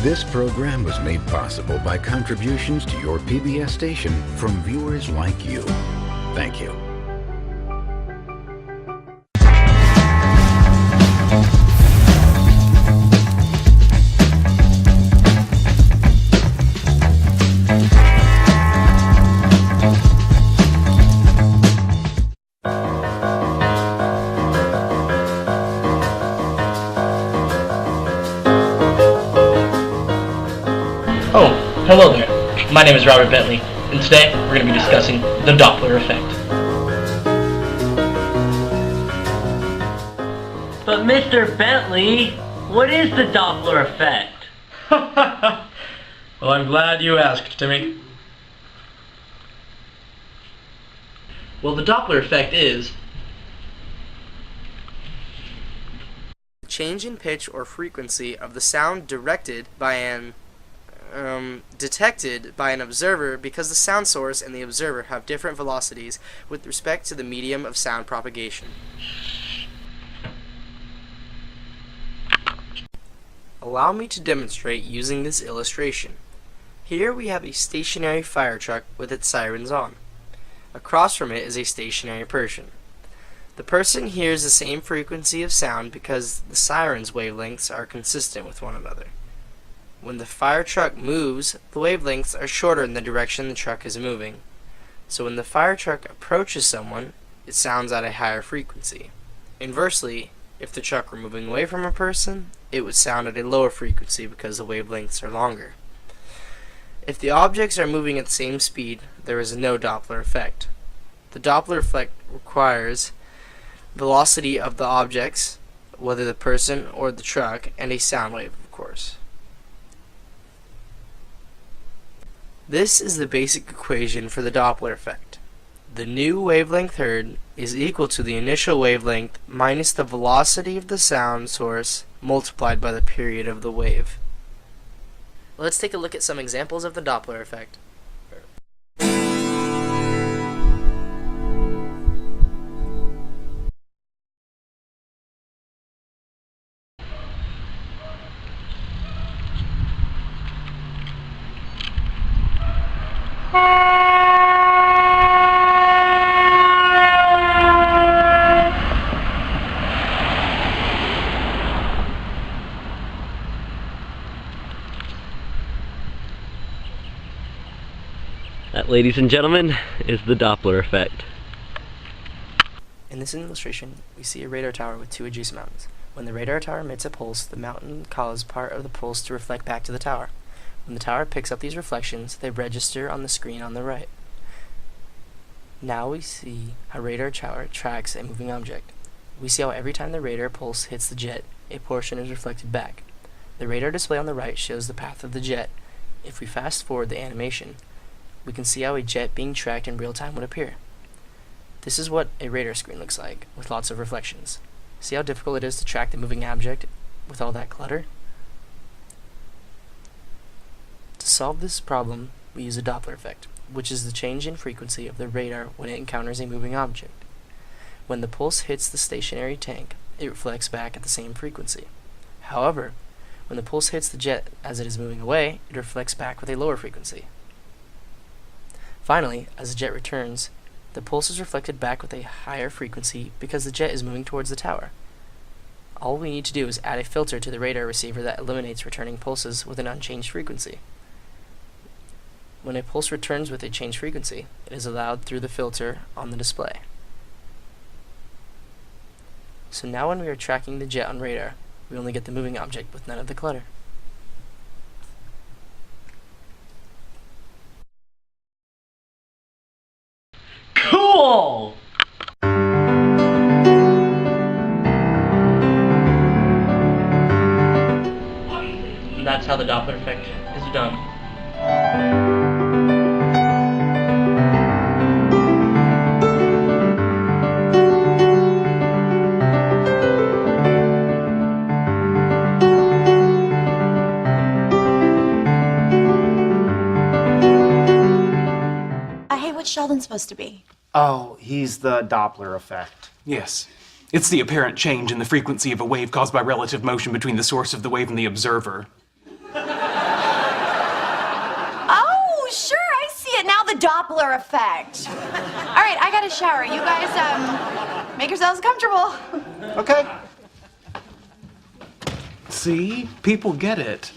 This program was made possible by contributions to your PBS station from viewers like you. Thank you. Oh, hello there. My name is Robert Bentley, and today we're going to be discussing the Doppler effect. But Mr. Bentley, what is the Doppler effect? Well, I'm glad you asked, Timmy. Well, the Doppler effect is change in pitch or frequency of the sound detected by an observer because the sound source and the observer have different velocities with respect to the medium of sound propagation. Allow me to demonstrate using this illustration. Here we have a stationary fire truck with its sirens on. Across from it is a stationary person. The person hears the same frequency of sound because the sirens' wavelengths are consistent with one another. When the fire truck moves, the wavelengths are shorter in the direction the truck is moving. So when the fire truck approaches someone, it sounds at a higher frequency. Inversely, if the truck were moving away from a person, it would sound at a lower frequency because the wavelengths are longer. If the objects are moving at the same speed, there is no Doppler effect. The Doppler effect requires velocity of the objects, whether the person or the truck, and a sound wave, of course. This is the basic equation for the Doppler effect. The new wavelength heard is equal to the initial wavelength minus the velocity of the sound source multiplied by the period of the wave. Let's take a look at some examples of the Doppler effect. That, ladies and gentlemen, is the Doppler effect. In this illustration, we see a radar tower with two adjacent mountains. When the radar tower emits a pulse, the mountain causes part of the pulse to reflect back to the tower. When the tower picks up these reflections, they register on the screen on the right. Now we see how radar tower tracks a moving object. We see how every time the radar pulse hits the jet, a portion is reflected back. The radar display on the right shows the path of the jet. If we fast forward the animation, we can see how a jet being tracked in real time would appear. This is what a radar screen looks like, with lots of reflections. See how difficult it is to track the moving object with all that clutter? To solve this problem, we use a Doppler effect, which is the change in frequency of the radar when it encounters a moving object. When the pulse hits the stationary tank, it reflects back at the same frequency. However, when the pulse hits the jet as it is moving away, it reflects back with a lower frequency. Finally, as the jet returns, the pulse is reflected back with a higher frequency because the jet is moving towards the tower. All we need to do is add a filter to the radar receiver that eliminates returning pulses with an unchanged frequency. When a pulse returns with a changed frequency, it is allowed through the filter on the display. So now when we are tracking the jet on radar, we only get the moving object with none of the clutter. Cool! And that's how the Doppler effect is done. What's Sheldon supposed to be? Oh, he's the Doppler effect. Yes. It's the apparent change in the frequency of a wave caused by relative motion between the source of the wave and the observer. Oh, sure, I see it now, the Doppler effect. All right, I got a shower. You guys, make yourselves comfortable. Okay. See? People get it.